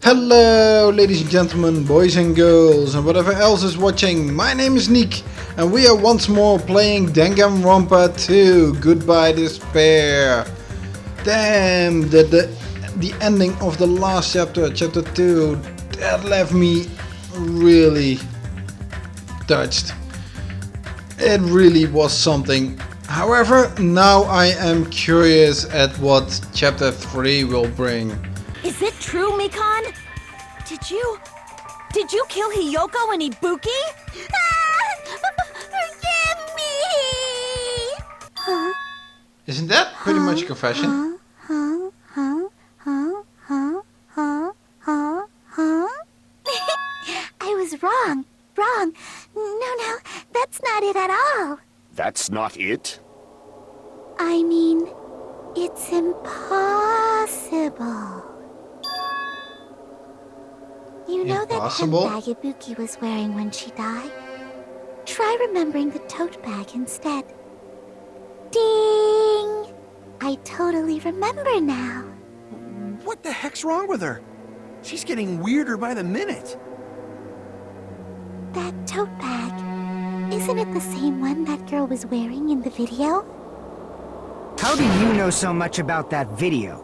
Hello ladies and gentlemen, boys and girls and whatever else is watching. My name is Nick and we are once more playing Danganronpa 2, Goodbye Despair. Damn, the ending of the last chapter, chapter 2, that left me really touched. It really was something. However, now I am curious at what chapter 3 will bring. Is it true, Mikan? Did you kill Hiyoko and Ibuki? Forgive me! Huh? Isn't that pretty much a confession? I was wrong. No, that's not it at all. That's not it? I mean, it's impossible. You know Impossible? that handbag Ibuki was wearing when she died? Try remembering the tote bag instead. Ding! I totally remember now. What the heck's wrong with her? She's getting weirder by the minute. That tote bag, isn't it the same one that girl was wearing in the video? How do you know so much about that video?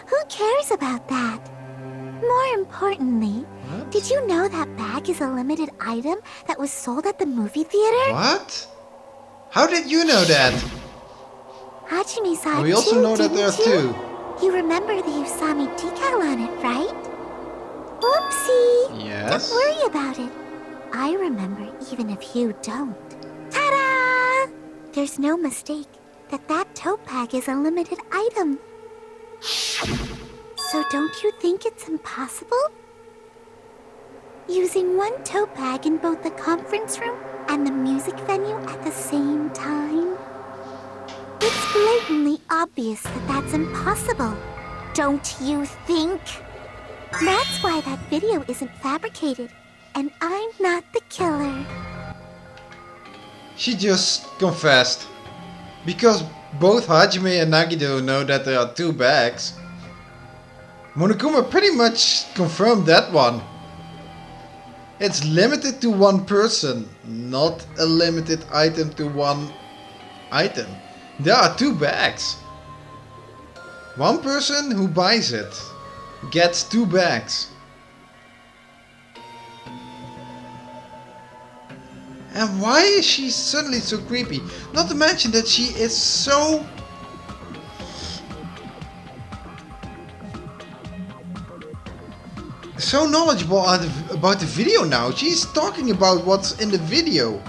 Who cares about that? More importantly, did you know that bag is a limited item that was sold at the movie theater? What? How did you know that? Hajime saw it We also too, know that there are didn't you? two. You remember the Usami decal on it, right? Whoopsie! Yes. Don't worry about it. I remember even if you don't. Ta-da! There's no mistake that tote bag is a limited item. So don't you think it's impossible? Using one tote bag in both the conference room and the music venue at the same time? It's blatantly obvious that that's impossible. Don't you think? That's why that video isn't fabricated, and I'm not the killer. She just confessed. Because both Hajime and Nagito know that there are two bags. Monokuma pretty much confirmed that one. It's limited to one person, not a limited item to one item. There are two bags. One person who buys it gets two bags. And why is she suddenly so creepy? Not to mention that she is so... knowledgeable about the video now. She's talking about what's in the video.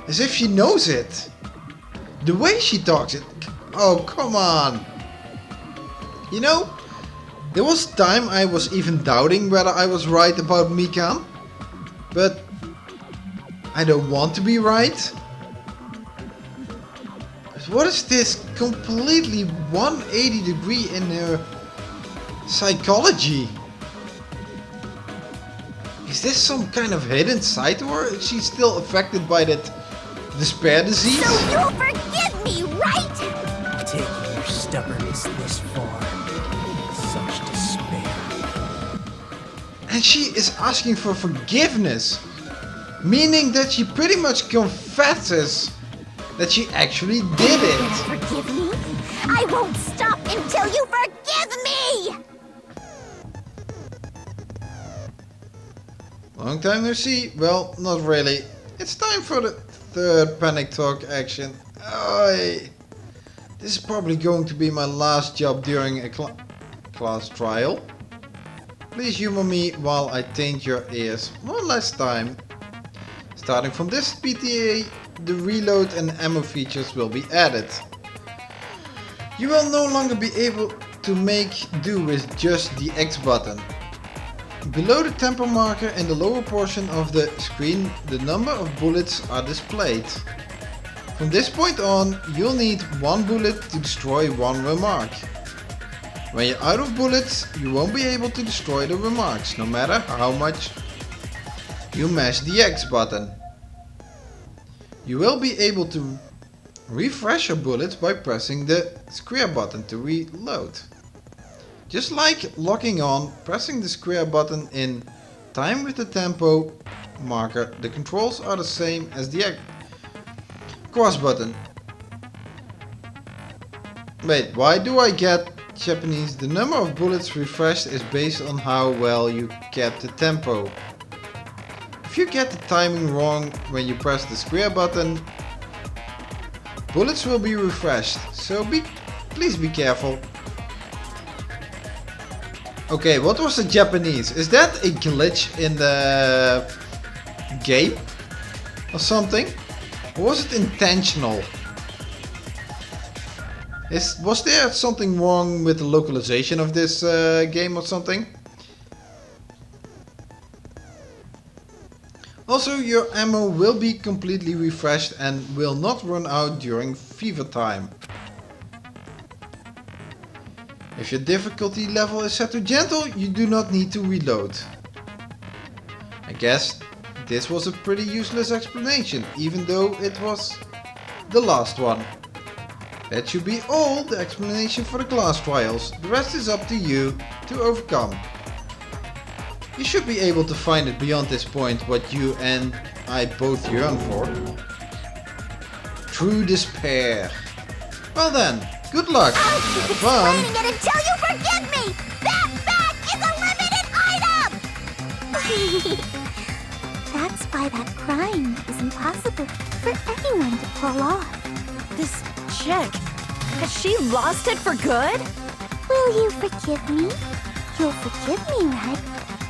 As if she knows it. The way she talks it. Oh, come on. You know, there was time I was even doubting whether I was right about Mikan. But I don't want to be right. But what is this completely 180 degree in her psychology? Is this some kind of hidden side to her? Is she still affected by that despair disease? So you'll forgive me, right? Taking your stubbornness this far. Such despair. And she is asking for forgiveness. Meaning that she pretty much confesses that she actually did it. Forgive me? I won't stop until you forgive me! Long time no see. Well, not really. It's time for the third panic talk action. This is probably going to be my last job during a class trial. Please humor me while I taint your ears one last time. Starting from this PTA, the reload and ammo features will be added. You will no longer be able to make do with just the X button. Below the tempo marker in the lower portion of the screen, the number of bullets are displayed. From this point on, you'll need one bullet to destroy one remark. When you're out of bullets, you won't be able to destroy the remarks, no matter how much you mash the X button. You will be able to refresh your bullets by pressing the square button to reload. Just like locking on, pressing the square button in time with the tempo marker, the controls are the same as the cross button. Wait, why do I get Japanese? The number of bullets refreshed is based on how well you get the tempo. If you get the timing wrong when you press the square button, bullets will be refreshed, so please be careful. Okay, what was the Japanese? Is that a glitch in the game? Or something? Or was it intentional? Was there something wrong with the localization of this game or something? Also, your ammo will be completely refreshed and will not run out during fever time. If your difficulty level is set to gentle, you do not need to reload. I guess this was a pretty useless explanation, even though it was the last one. That should be all the explanation for the class trials. The rest is up to you to overcome. You should be able to find it beyond this point what you and I both yearn for. True despair. Well then, good luck. Have fun. Explaining it until you forgive me! That bag is a limited item! That's why that crime is impossible for anyone to pull off. This chick, has she lost it for good? Will you forgive me? You'll forgive me, right?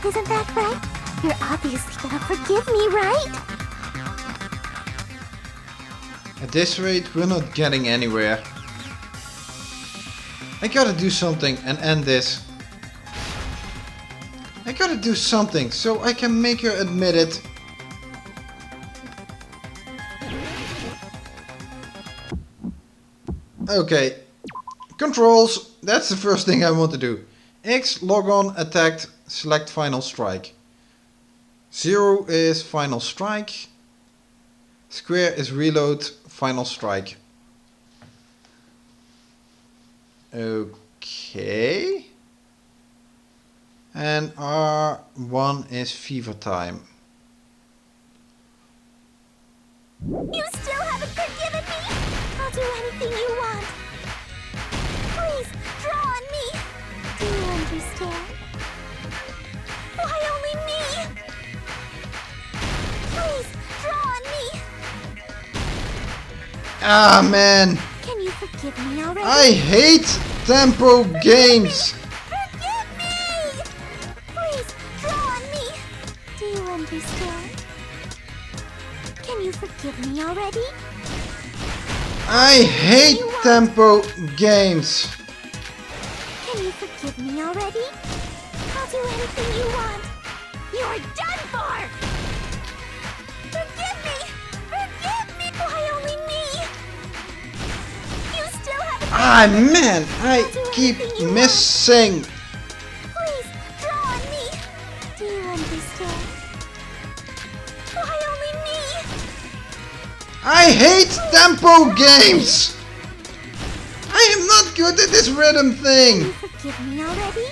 Isn't that right? You're obviously gonna forgive me, right? At this rate, we're not getting anywhere. I gotta do something and end this. I gotta do something so I can make her admit it. Okay. Controls. That's the first thing I want to do. X, log on, attacked, select final strike. 0 is final strike. Square is reload, final strike. Okay. And R1 is fever time. You still haven't forgiven me? I'll do anything you want. Please, draw on me. Do you understand? Why only me? Please, draw on me. Ah man, Can you forgive me already? I hate tempo games. Forgive me! Please, draw on me. Do you understand? Can you forgive me already? I hate tempo games. Can you forgive me already? I'll do anything you want. You're done for! Forgive me! Forgive me! Why only me? You still haven't... Ah man, I keep missing. Please, draw on me. Do you understand? Why only me? I hate tempo games. I am not good at this rhythm Can thing. you forgive me already?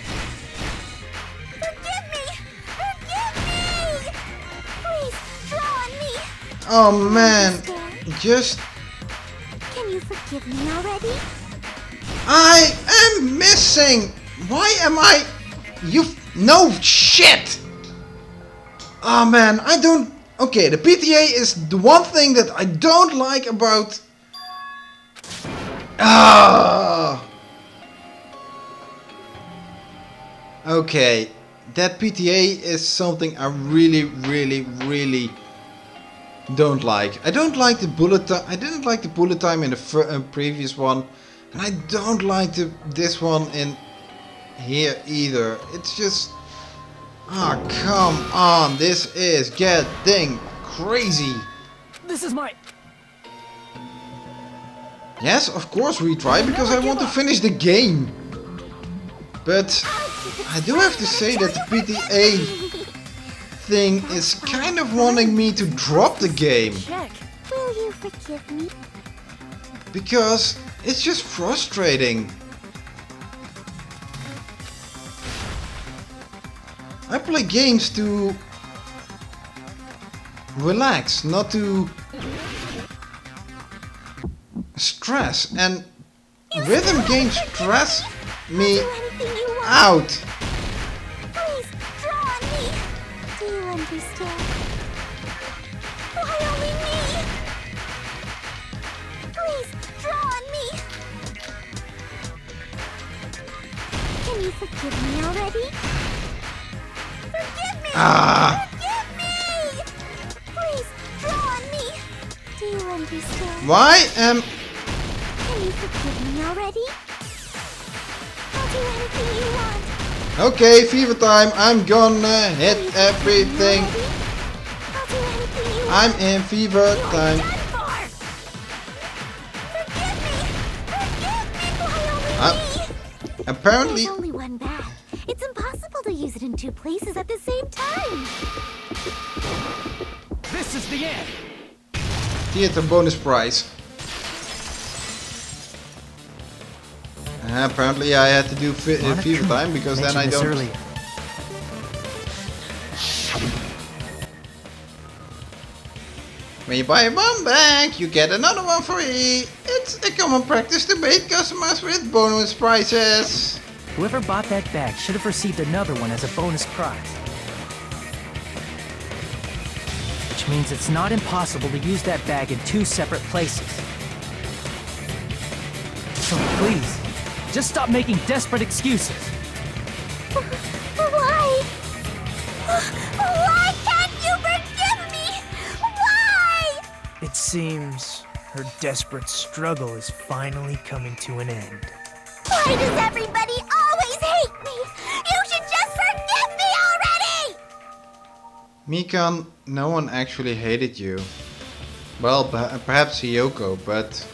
Forgive me! Forgive me! Please, draw on me. Oh man, Understand? just Can you forgive me already? I am missing. Why am I? No shit. Oh man, I don't. Okay, the PTA is the one thing that I don't like about. Ah. Okay, that PTA is something I really don't like. I don't like the bullet time. I didn't like the bullet time in the previous one, and I don't like this one in here either. It's just, ah, come on, this is getting crazy. This is my... Yes, of course retry, because I want to finish the game. But I do have to say that the PTA thing is kind of wanting me to drop the game. Chick, Will you forgive me? Because it's just frustrating. I play games to relax, not to stress, and rhythm games stress me Do anything you want. out. Please, draw on me. Do you understand? Why only me? Please, draw on me. Can you forgive me already? Forgive me! Ah, Forgive me! Please, draw on me. Do you understand? why am Can you forgive me already? I'll do anything you want. okay, fever time. I'm gonna hit everything. I'll do anything you want. I'm in fever time. Done for! Forgive me! Forgive me! Why only me? Apparently, There's only one bag. It's impossible to use it in two places at the same time. This is the end. theater bonus prize. Apparently I had to do fever time because then I don't. Earlier. When you buy one bag, you get another one free. It's a common practice to bait customers with bonus prizes. Whoever bought that bag should have received another one as a bonus prize. Which means it's not impossible to use that bag in two separate places. So please, just stop making desperate excuses. Why? Why can't you forgive me? Why? It seems her desperate struggle is finally coming to an end. Why does everybody always hate me? You should just forgive me already! Mikan, no one actually hated you. Well, perhaps Hiyoko, but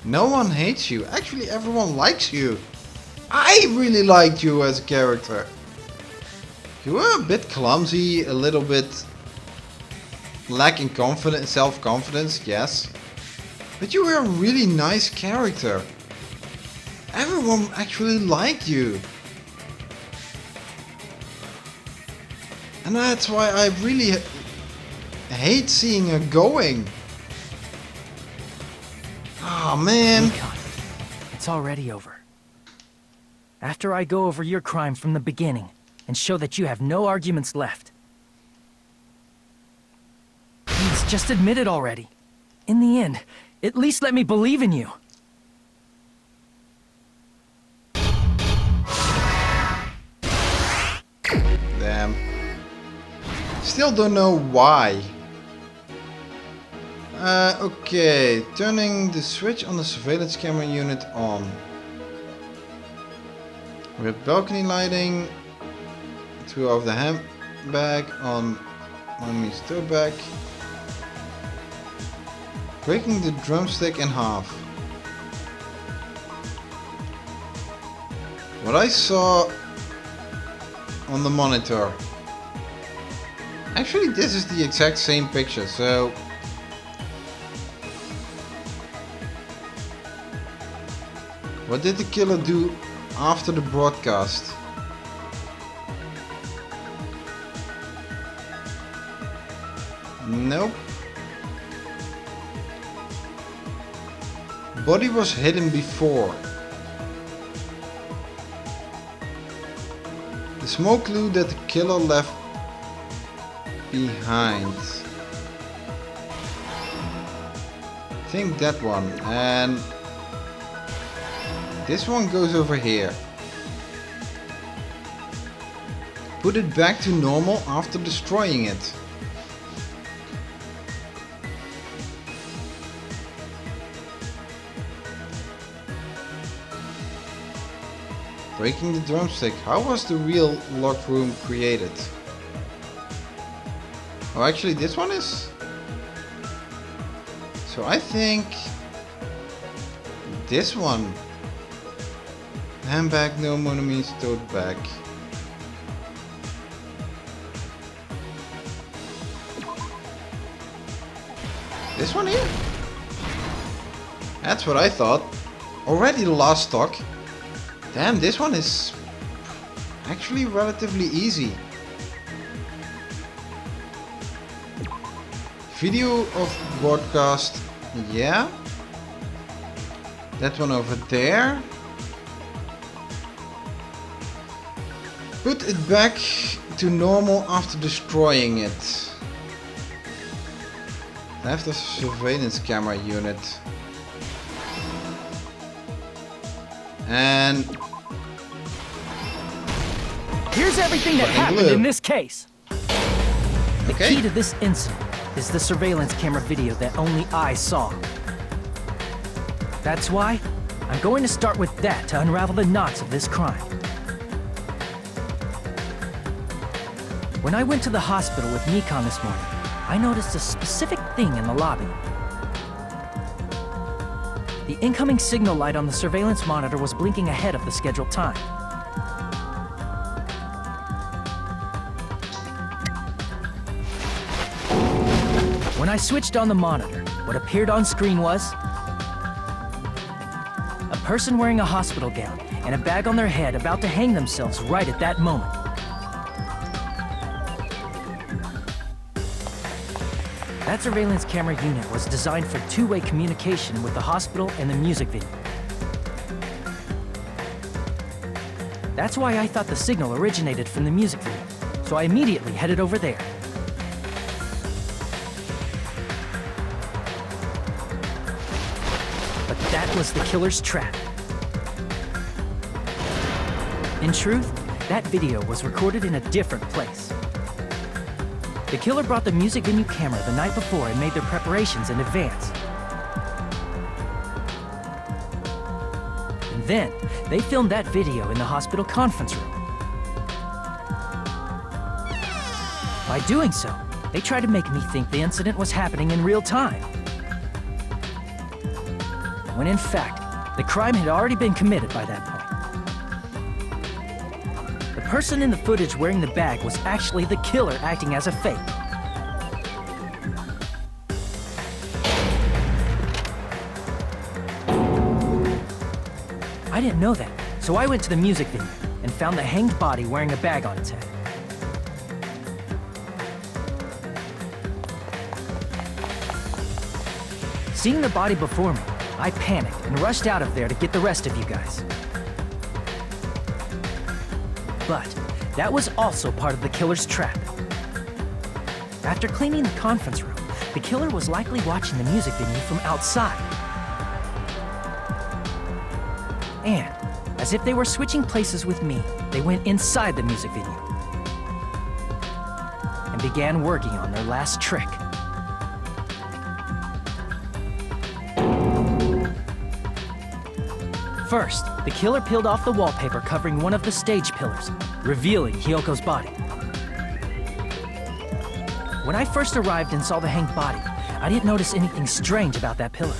no one hates you. Actually, everyone likes you. I really liked you as a character. You were a bit clumsy, a little bit lacking confidence, self-confidence, yes. But you were a really nice character. Everyone actually liked you. And that's why I really hate seeing her going. Oh man. Mikan, it's already over. After I go over your crime from the beginning and show that you have no arguments left. Please, just admit it already. In the end, at least let me believe in you. Damn. Still don't know why. Okay, turning the switch on the surveillance camera unit on. With balcony lighting, threw off the handbag on Monomi's tote bag. Breaking the drumstick in half. What I saw on the monitor. Actually, this is the exact same picture, so what did the killer do after the broadcast? Nope. Body was hidden before. The smoke clue that the killer left behind. I think that one. And this one goes over here. Put it back to normal after destroying it. Breaking the drumstick. How was the real locked room created? Oh, actually this one is... So I think... this one. Handbag, no Monomi's tote bag. This one here? That's what I thought. Already the last stock. Damn, this one is actually relatively easy. Video of broadcast. Yeah. That one over there. Put it back to normal after destroying it. I have the surveillance camera unit. And here's everything that happened blue. in this case. The Okay. key to this incident is the surveillance camera video that only I saw. That's why I'm going to start with that to unravel the knots of this crime. When I went to the hospital with Mikan this morning, I noticed a specific thing in the lobby. The incoming signal light on the surveillance monitor was blinking ahead of the scheduled time. When I switched on the monitor, what appeared on screen was a person wearing a hospital gown and a bag on their head about to hang themselves right at that moment. That surveillance camera unit was designed for two-way communication with the hospital and the music venue. That's why I thought the signal originated from the music venue, so I immediately headed over there. But that was the killer's trap. In truth, that video was recorded in a different place. The killer brought the music venue camera the night before and made their preparations in advance. And then, they filmed that video in the hospital conference room. By doing so, they tried to make me think the incident was happening in real time. When in fact, the crime had already been committed by that point. The person in the footage wearing the bag was actually the killer acting as a fake. I didn't know that, so I went to the music venue and found the hanged body wearing a bag on its head. Seeing the body before me, I panicked and rushed out of there to get the rest of you guys. But that was also part of the killer's trap. After cleaning the conference room, the killer was likely watching the music venue from outside. And, as if they were switching places with me, they went inside the music venue and began working on their last trick. First, the killer peeled off the wallpaper covering one of the stage pillars, revealing Hiyoko's body. When I first arrived and saw the hanged body, I didn't notice anything strange about that pillar.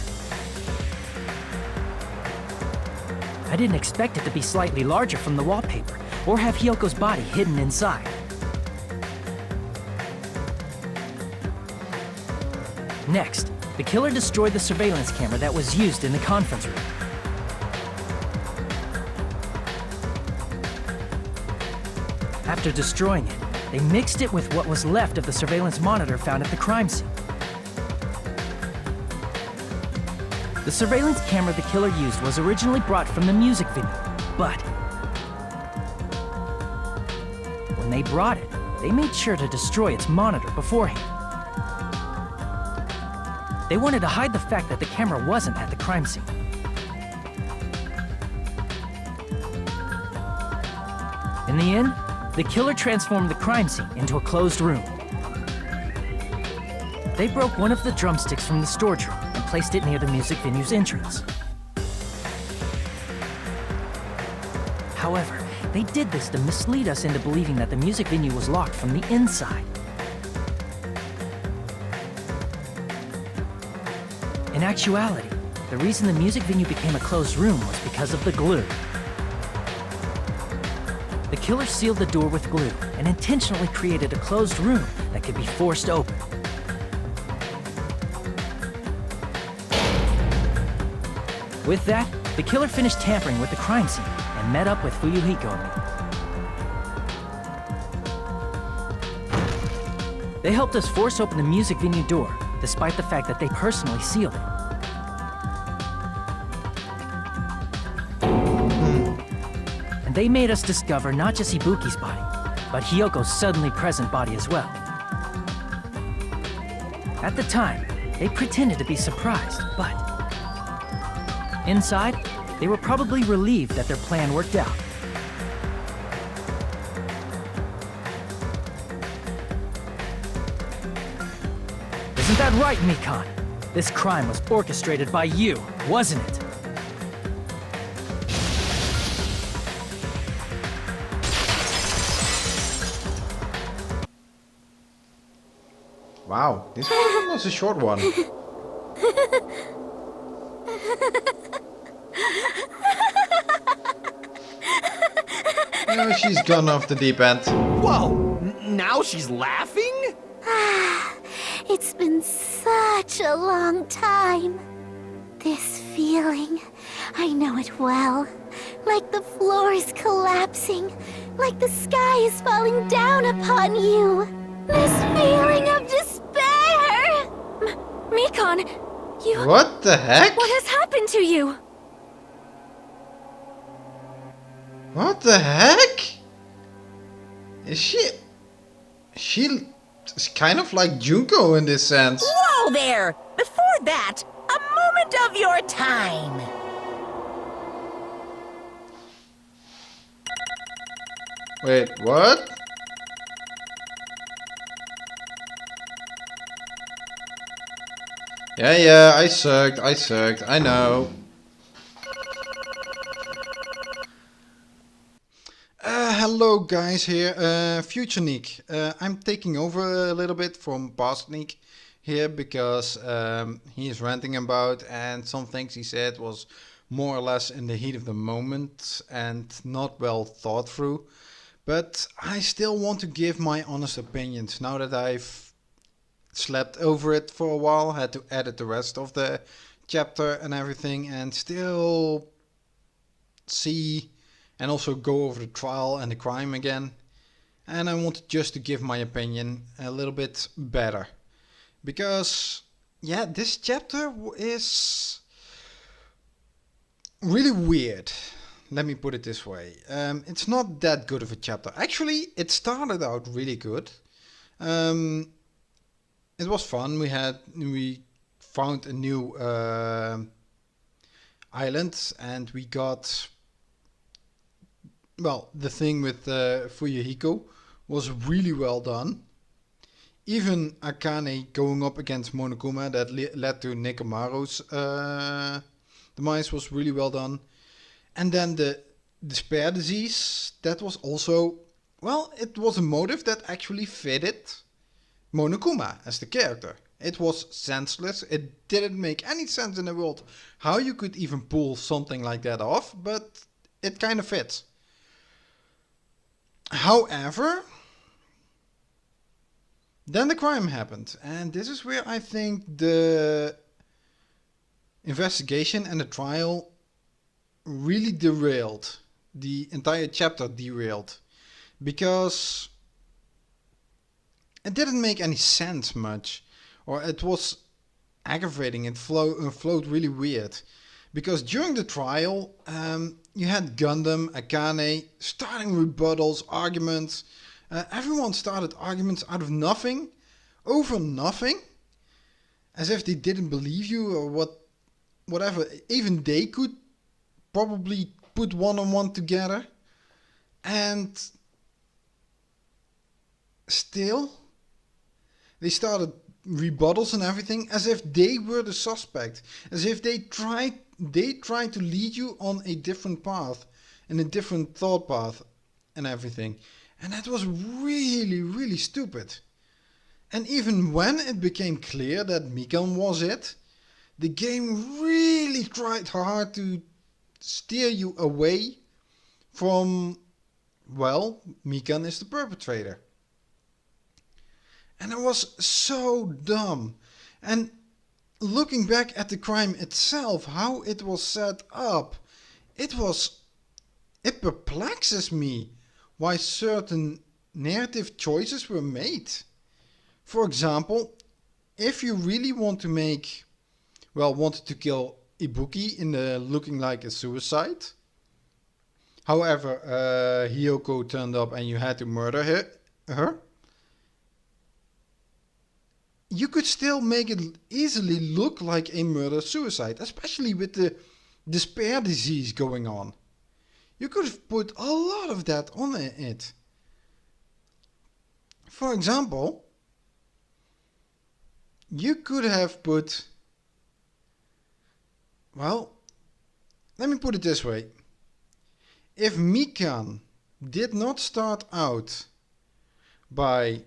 I didn't expect it to be slightly larger from the wallpaper, or have Hiyoko's body hidden inside. Next, the killer destroyed the surveillance camera that was used in the conference room. After destroying it, they mixed it with what was left of the surveillance monitor found at the crime scene. The surveillance camera the killer used was originally brought from the music venue, but when they brought it, they made sure to destroy its monitor beforehand. They wanted to hide the fact that the camera wasn't at the crime scene. In the end, the killer transformed the crime scene into a closed room. They broke one of the drumsticks from the storage room and placed it near the music venue's entrance. However, they did this to mislead us into believing that the music venue was locked from the inside. In actuality, the reason the music venue became a closed room was because of the glue. The killer sealed the door with glue and intentionally created a closed room that could be forced open. With that, the killer finished tampering with the crime scene and met up with Fuyuhiko and me. They helped us force open the music venue door, despite the fact that they personally sealed it. And they made us discover not just Ibuki's body, but Hiyoko's suddenly present body as well. At the time, they pretended to be surprised, but inside, they were probably relieved that their plan worked out. Isn't that right, Mikan? This crime was orchestrated by you, wasn't it? Wow, this one was a short one. Oh, she's gone off the deep end. Whoa! Now she's laughing? It's been such a long time. This feeling, I know it well. Like the floor is collapsing, like the sky is falling down upon you. This feeling of despair! Mikan, you... What the heck? What has happened to you? What the heck? Is she's kind of like Junko in this sense. Whoa there! Before that, a moment of your time. Wait, what? Yeah, I sucked, I know. Hello guys here, Future Nick. I'm taking over a little bit from past Nick here because he is ranting about, and some things he said was more or less in the heat of the moment and not well thought through. But I still want to give my honest opinions now that I've slept over it for a while, had to edit the rest of the chapter and everything, and still see and also go over the trial and the crime again. And I wanted just to give my opinion a little bit better. Because, yeah, this chapter is really weird. Let me put it this way. It's not that good of a chapter. Actually, it started out really good. It was fun. We found a new island, and we got... Well, the thing with Fuyuhiko was really well done. Even Akane going up against Monokuma that led to Nekomaru's demise was really well done. And then the despair disease, that was also, well, it was a motive that actually fitted Monokuma as the character. It was senseless. It didn't make any sense in the world how you could even pull something like that off, but it kind of fits. However, then the crime happened, and this is where I think the investigation and the trial really derailed. The entire chapter derailed, because it didn't make any sense much, or it was aggravating. It flowed really weird. Because during the trial, you had Gundham, Akane starting rebuttals, arguments. Everyone started arguments out of nothing, over nothing, as if they didn't believe you or whatever. Even they could probably put one on one together, and still they started rebuttals and everything as if they were the suspect, as if they tried to lead you on a different path, in a different thought path and everything. And that was really, really stupid. And even when it became clear that Mikan was it, the game really tried hard to steer you away from, well, Mikan is the perpetrator. And it was so dumb. And looking back at the crime itself, how it was set up, it perplexes me why certain narrative choices were made. For example, if you really want to make, well, wanted to kill Ibuki in the looking like a suicide. However, Hiyoko turned up and you had to murder her. You could still make it easily look like a murder-suicide, especially with the despair disease going on. You could have put a lot of that on it. For example, you could have put, well, let me put it this way. If Mikan did not start out by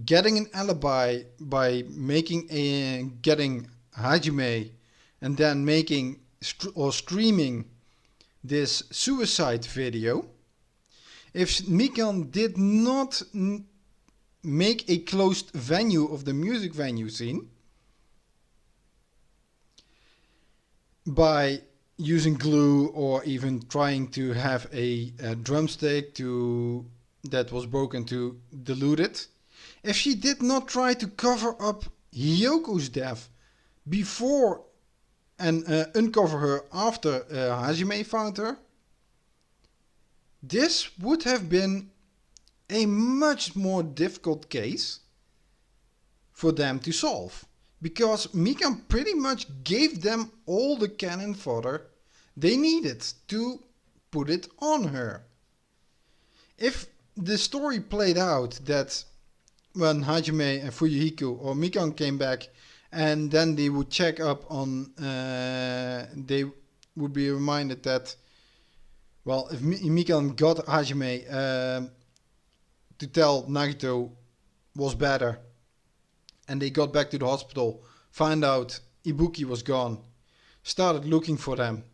getting an alibi, by getting Hajime, and then making or streaming this suicide video, if Mikan did not make a closed venue of the music venue scene by using glue or even trying to have a drumstick that was broken to dilute it, if she did not try to cover up Hiyoko's death before and uncover her after Hajime found her, this would have been a much more difficult case for them to solve. Because Mikan pretty much gave them all the cannon fodder they needed to put it on her. If the story played out that when Hajime and Fuyuhiko or Mikan came back and then they would check up on, they would be reminded that, well, if Mikan got Hajime to tell Nagito was better, and they got back to the hospital, found out Ibuki was gone, started looking for them,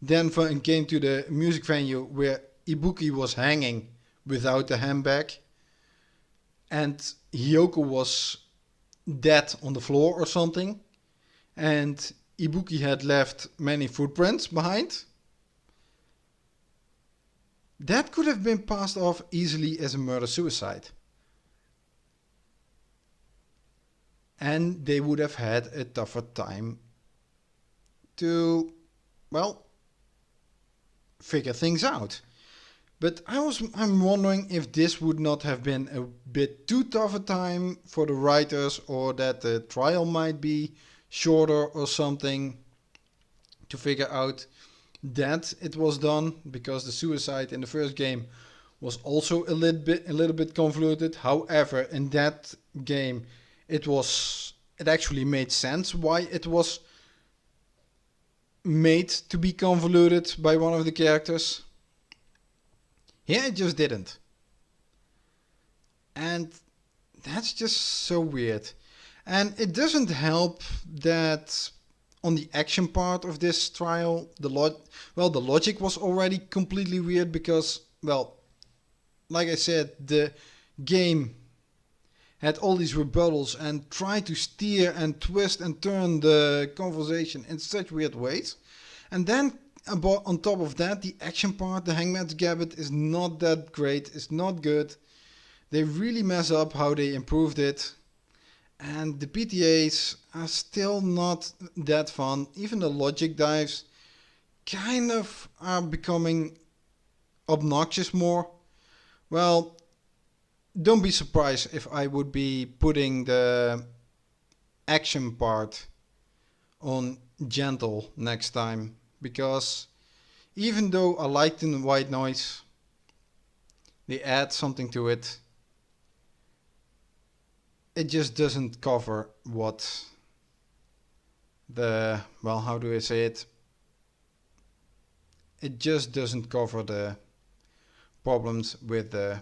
then came to the music venue where Ibuki was hanging without the handbag, and Hiyoko was dead on the floor or something, and Ibuki had left many footprints behind. That could have been passed off easily as a murder-suicide. And they would have had a tougher time to, well, figure things out. But I'm wondering if this would not have been a bit too tough a time for the writers, or that the trial might be shorter or something, to figure out that it was done, because the suicide in the first game was also a little bit convoluted. However, in that game it actually made sense why it was made to be convoluted by one of the characters. Here it just didn't. And that's just so weird. And it doesn't help that on the action part of this trial, the logic was already completely weird because, well, like I said, the game had all these rebuttals and tried to steer and twist and turn the conversation in such weird ways. And then on top of that, the action part, the Hangman's Gambit, is not that great, it's not good. They really mess up how they improved it. And the PTAs are still not that fun. Even the logic dives kind of are becoming obnoxious more. Well, don't be surprised if I would be putting the action part on gentle next time. Because even though I liked the white noise, they add something to it. It just doesn't cover what the, well, how do I say it? It just doesn't cover the problems with the,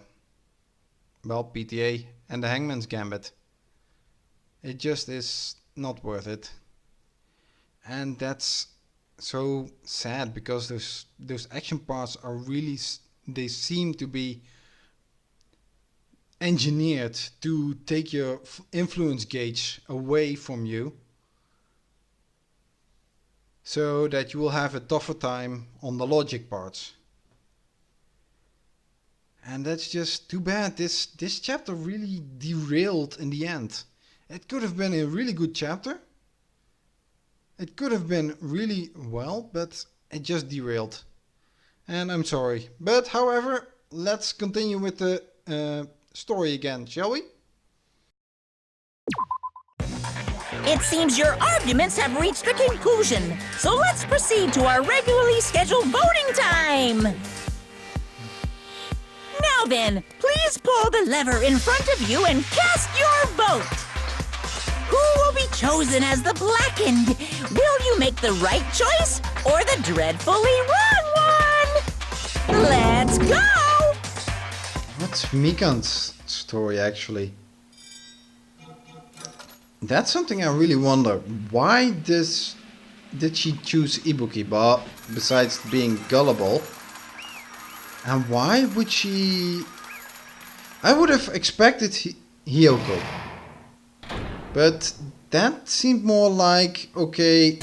well, PTA and the Hangman's Gambit. It just is not worth it. And that's so sad, because those action parts are really, they seem to be engineered to take your influence gauge away from you, so that you will have a tougher time on the logic parts. And that's just too bad. This chapter really derailed in the end. It could have been a really good chapter. It could have been really well, but it just derailed. And I'm sorry. But however, let's continue with the story again, shall we? It seems your arguments have reached a conclusion, so let's proceed to our regularly scheduled voting time! Now then, please pull the lever in front of you and cast your vote! Who will be chosen as the blackened? Will you make the right choice or the dreadfully wrong one? Let's go! What's Mikan's story actually? That's something I really wonder. Why did she choose Ibuki, besides being gullible? And why would she... I would have expected Hiyoko. But that seemed more like, okay,